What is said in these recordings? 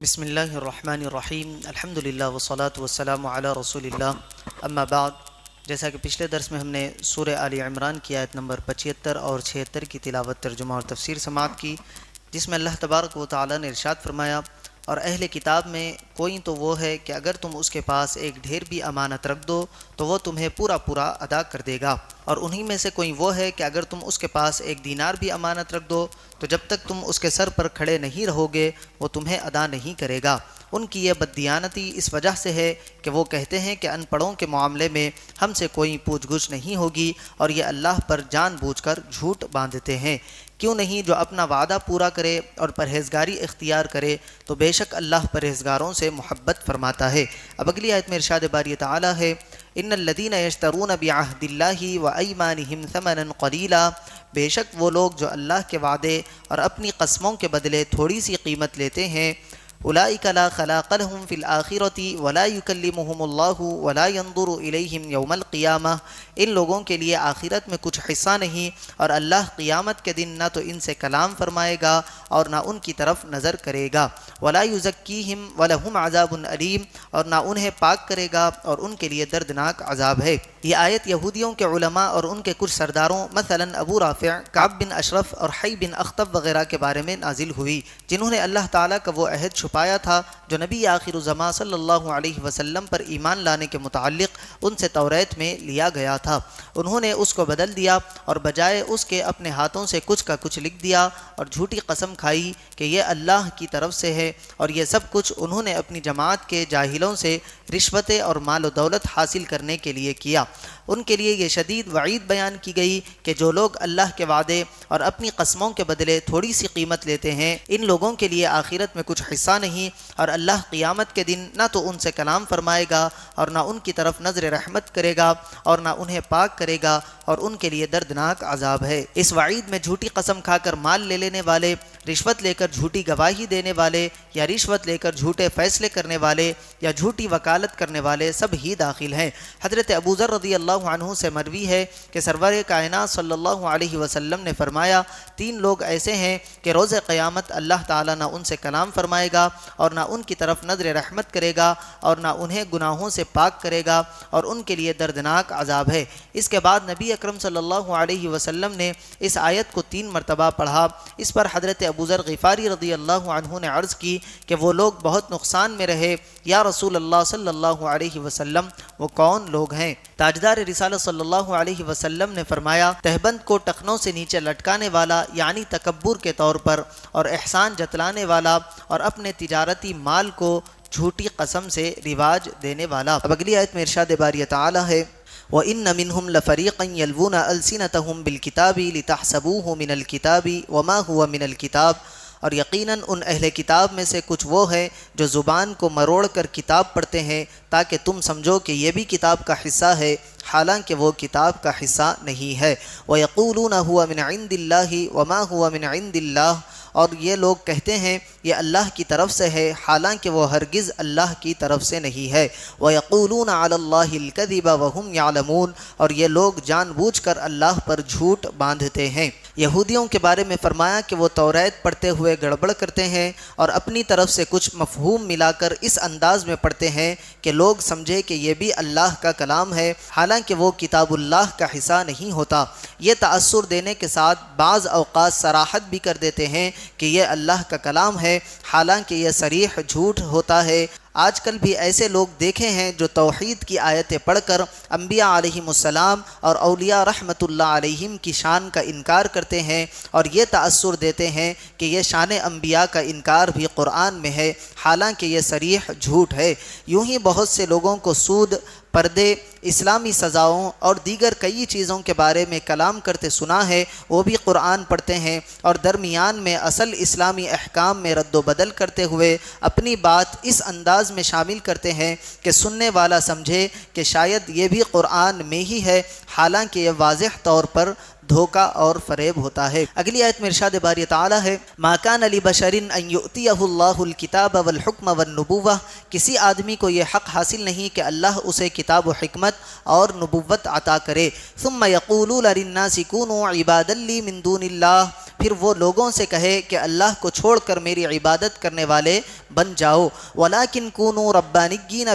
بسم اللہ الرحمن الرحیم الحمدللہ والصلاة والسلام علی رسول اللہ اما بعد۔ جیسا کہ پچھلے درس میں ہم نے سورہ آل عمران کی آیت نمبر 75 اور 76 کی تلاوت، ترجمہ اور تفسیر سماعت کی، جس میں اللہ تبارک و تعالی نے ارشاد فرمایا، اور اہل کتاب میں کوئی تو وہ ہے کہ اگر تم اس کے پاس ایک ڈھیر بھی امانت رکھ دو تو وہ تمہیں پورا پورا ادا کر دے گا، اور انہی میں سے کوئی وہ ہے کہ اگر تم اس کے پاس ایک دینار بھی امانت رکھ دو تو جب تک تم اس کے سر پر کھڑے نہیں رہو گے وہ تمہیں ادا نہیں کرے گا۔ ان کی یہ بددیانتی اس وجہ سے ہے کہ وہ کہتے ہیں کہ ان پڑھوں کے معاملے میں ہم سے کوئی پوچھ گچھ نہیں ہوگی، اور یہ اللہ پر جان بوجھ کر جھوٹ باندھتے ہیں۔ کیوں نہیں جو اپنا وعدہ پورا کرے اور پرہیزگاری اختیار کرے تو بے شک اللہ پرہیزگاروں سے محبت فرماتا ہے۔ اب اگلی آیت میں ارشاد باری تعالی ہے، ان الذین یشترون بعہد اللہ وایمانہم ثمنا قلیلا، بے شک وہ لوگ جو اللہ کے وعدے اور اپنی قسموں کے بدلے تھوڑی سی قیمت لیتے ہیں، اولئک لا خلاق لهم فی الآخرۃ ولا یکلمہم اللہ ولا ینظر الیہم یوم القیامہ، ان لوگوں کے لیے آخرت میں کچھ حصہ نہیں، اور اللہ قیامت کے دن نہ تو ان سے کلام فرمائے گا اور نہ ان کی طرف نظر کرے گا، ولا یزکیہم ولہم عذاب علیم، اور نہ انہیں پاک کرے گا اور ان کے لیے دردناک عذاب ہے۔ یہ آیت یہودیوں کے علماء اور ان کے کچھ سرداروں مثلا ابو رافع، کعب بن اشرف اور حی بن اخطب وغیرہ کے بارے میں نازل ہوئی، جنہوں نے اللہ تعالیٰ کا وہ عہد چھپایا تھا جو نبی آخر الزماں صلی اللہ علیہ وسلم پر ایمان لانے کے متعلق ان سے توریت میں لیا گیا تھا۔ انہوں نے اس کو بدل دیا اور بجائے اس کے اپنے ہاتھوں سے کچھ کا کچھ لکھ دیا اور جھوٹی قسم کھائی کہ یہ اللہ کی طرف سے ہے، اور یہ سب کچھ انہوں نے اپنی جماعت کے جاہلوں سے رشوتیں اور مال و دولت حاصل کرنے کے لیے کیا۔ ان کے لیے یہ شدید وعید بیان کی گئی کہ جو لوگ اللہ کے وعدے اور اپنی قسموں کے بدلے تھوڑی سی قیمت لیتے ہیں، ان لوگوں کے لیے آخرت میں کچھ حصہ نہیں، اور اللہ قیامت کے دن نہ تو ان سے کلام فرمائے گا اور نہ ان کی طرف نظر رحمت کرے گا اور نہ انہیں پاک کرے گا، اور ان کے لیے دردناک عذاب ہے۔ اس وعید میں جھوٹی قسم کھا کر مال لے لینے والے، رشوت لے کر جھوٹی گواہی دینے والے، یا رشوت لے کر جھوٹے فیصلے کرنے والے، یا جھوٹی وکالت کرنے والے سب ہی داخل ہیں۔ حضرت ابو ذر رضی اللہ عنہ سے مروی ہے کہ سرور کائنات صلی اللہ علیہ وسلم نے فرمایا، تین لوگ ایسے ہیں کہ روز قیامت اللہ تعالیٰ نہ ان سے کلام فرمائے گا اور نہ ان کی طرف نظر رحمت کرے گا اور نہ انہیں گناہوں سے پاک کرے گا، اور ان کے لیے دردناک عذاب ہے۔ اس کے بعد نبی اکرم صلی اللہ علیہ وسلم نے اس آیت کو 3 مرتبہ پڑھا۔ اس پر حضرت ابو ذر غفاری رضی اللہ عنہ نے عرض کی کہ وہ لوگ بہت نقصان میں رہے، یا رسول اللہ صلی اللہ علیہ وسلم وہ کون لوگ ہیں؟ تاجدار رسالت صلی اللہ علیہ وسلم نے فرمایا، تہبند کو ٹخنوں سے نیچے لٹکانے والا یعنی تکبر کے طور پر، اور احسان جتلانے والا، اور اپنے تجارتی مال کو جھوٹی قسم سے رواج دینے والا۔ اب اگلی آیت میں ارشاد باری تعالی ہے، وَإِنَّ مِنْهُمْ لَفَرِيقًا يَلْوُونَ أَلْسِنَتَهُمْ بِالْكِتَابِ لِتَحْسَبُوهُ مِنَ الْكِتَابِ وَمَا هُوَ مِنَ الْكِتَابِ، اور یقیناً ان اہل کتاب میں سے کچھ وہ ہیں جو زبان کو مروڑ کر کتاب پڑھتے ہیں تاکہ تم سمجھو کہ یہ بھی کتاب کا حصہ ہے، حالانکہ وہ کتاب کا حصہ نہیں ہے۔ وَيَقُولُونَ هُوَ مِنْ عِنْدِ اللَّهِ وَمَا هُوَ مِنْ عِنْدِ اللَّهِ، اور یہ لوگ کہتے ہیں یہ اللہ کی طرف سے ہے، حالانکہ وہ ہرگز اللہ کی طرف سے نہیں ہے۔ وَيَقُولُونَ عَلَى اللَّهِ الْكَذِبَ وَهُمْ يَعْلَمُونَ، اور یہ لوگ جان بوجھ کر اللہ پر جھوٹ باندھتے ہیں۔ یہودیوں کے بارے میں فرمایا کہ وہ توریت پڑھتے ہوئے گڑبڑ کرتے ہیں اور اپنی طرف سے کچھ مفہوم ملا کر اس انداز میں پڑھتے ہیں کہ لوگ سمجھے کہ یہ بھی اللہ کا کلام ہے، حالانکہ وہ کتاب اللہ کا حصہ نہیں ہوتا۔ یہ تأثر دینے کے ساتھ بعض اوقات صراحت بھی کر دیتے ہیں کہ یہ اللہ کا کلام ہے، حالانکہ یہ صریح جھوٹ ہوتا ہے۔ آج کل بھی ایسے لوگ دیکھے ہیں جو توحید کی آیتیں پڑھ کر انبیاء علیہم السلام اور اولیاء رحمۃ اللہ علیہم کی شان کا انکار کرتے ہیں، اور یہ تأثر دیتے ہیں کہ یہ شان انبیاء کا انکار بھی قرآن میں ہے، حالانکہ یہ صریح جھوٹ ہے۔ یوں ہی بہت سے لوگوں کو سود، پردے، اسلامی سزاؤں اور دیگر کئی چیزوں کے بارے میں کلام کرتے سنا ہے، وہ بھی قرآن پڑھتے ہیں اور درمیان میں اصل اسلامی احکام میں رد و بدل کرتے ہوئے اپنی بات اس انداز میں شامل کرتے ہیں کہ سننے والا سمجھے کہ شاید یہ بھی قرآن میں ہی ہے، حالانکہ یہ واضح طور پر دھوکہ اور فریب ہوتا ہے۔ اگلی آیت میں ارشاد باری تعالیٰ ہے ما کان لبشر ان یؤتیہ اللہ الکتاب والحکم والنبوہ، کسی آدمی کو یہ حق حاصل نہیں کہ اللہ اسے کتاب و حکمت اور نبوت عطا کرے۔ ثم یقولون للناس کونوا عبادا لی من دون اللہ، پھر وہ لوگوں سے کہے کہ اللہ کو چھوڑ کر میری عبادت کرنے والے بن جاؤ۔ ولیکن کونوا ربانیین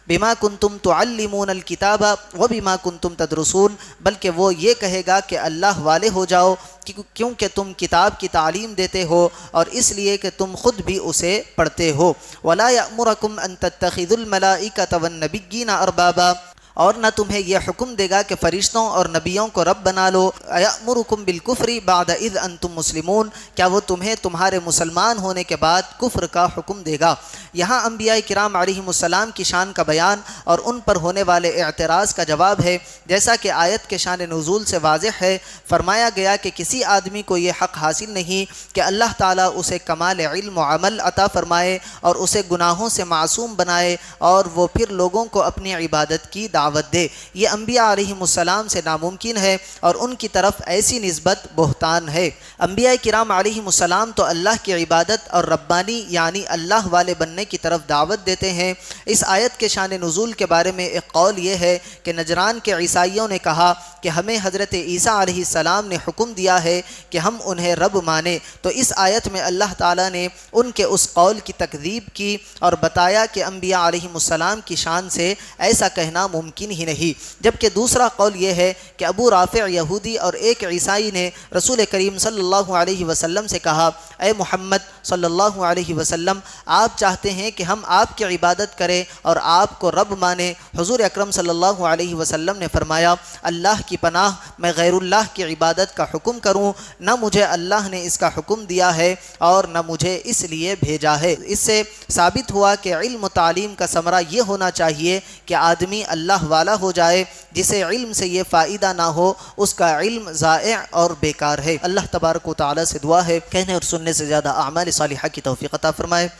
بما کنتم تعلمون الکتاب وبما کنتم تدرسون، بلکہ وہ یہ کہے گا کہ اللہ والے ہو جاؤ کیونکہ تم کتاب کی تعلیم دیتے ہو اور اس لیے کہ تم خود بھی اسے پڑھتے ہو۔ ولا یأمرکم ان تتخذوا الملائکۃ والنبیین اربابا، اور نہ تمہیں یہ حکم دے گا کہ فرشتوں اور نبیوں کو رب بنا لو۔ ایأمرکم بالکفر بعد اذ انتم مسلمون، کیا وہ تمہیں تمہارے مسلمان ہونے کے بعد کفر کا حکم دے گا؟ یہاں انبیاء کرام علیہم السلام کی شان کا بیان اور ان پر ہونے والے اعتراض کا جواب ہے۔ جیسا کہ آیت کے شان نزول سے واضح ہے، فرمایا گیا کہ کسی آدمی کو یہ حق حاصل نہیں کہ اللہ تعالیٰ اسے کمال علم و عمل عطا فرمائے اور اسے گناہوں سے معصوم بنائے اور وہ پھر لوگوں کو اپنی عبادت کی دعوت دے۔ یہ انبیاء علیہم السلام سے ناممکن ہے اور ان کی طرف ایسی نسبت بہتان ہے۔ انبیاء کرام علیہم السلام تو اللہ کی عبادت اور ربانی یعنی اللہ والے بننے کی طرف دعوت دیتے ہیں۔ اس آیت کے شان نزول کے بارے میں ایک قول یہ ہے کہ نجران کے عیسائیوں نے کہا کہ ہمیں حضرت عیسیٰ علیہ السلام نے حکم دیا ہے کہ ہم انہیں رب مانیں، تو اس آیت میں اللہ تعالیٰ نے ان کے اس قول کی تکذیب کی اور بتایا کہ انبیاء علیہم السلام کی شان سے ایسا کہنا ممکن ہی نہیں۔ جبکہ دوسرا قول یہ ہے کہ ابو رافع یہودی اور ایک عیسائی نے رسول کریم صلی اللہ علیہ وسلم سے کہا اے محمد صلی اللہ علیہ وسلم، آپ چاہتے ہیں کہ ہم آپ کی عبادت کریں اور آپ کو رب مانیں؟ حضور اکرم صلی اللہ علیہ وسلم نے فرمایا اللہ کی پناہ، میں غیر اللہ کی عبادت کا حکم کروں؟ نہ مجھے اللہ نے اس کا حکم دیا ہے اور نہ مجھے اس لیے بھیجا ہے۔ اس سے ثابت ہوا کہ علم و تعلیم کا ثمرہ یہ ہونا چاہیے کہ آدمی اللہ والا ہو جائے۔ جسے علم سے یہ فائدہ نہ ہو اس کا علم ضائع اور بیکار ہے۔ اللہ تبارک و تعالی سے دعا ہے کہنے اور سننے سے زیادہ اعمال صالحہ کی توفیق عطا فرمائے۔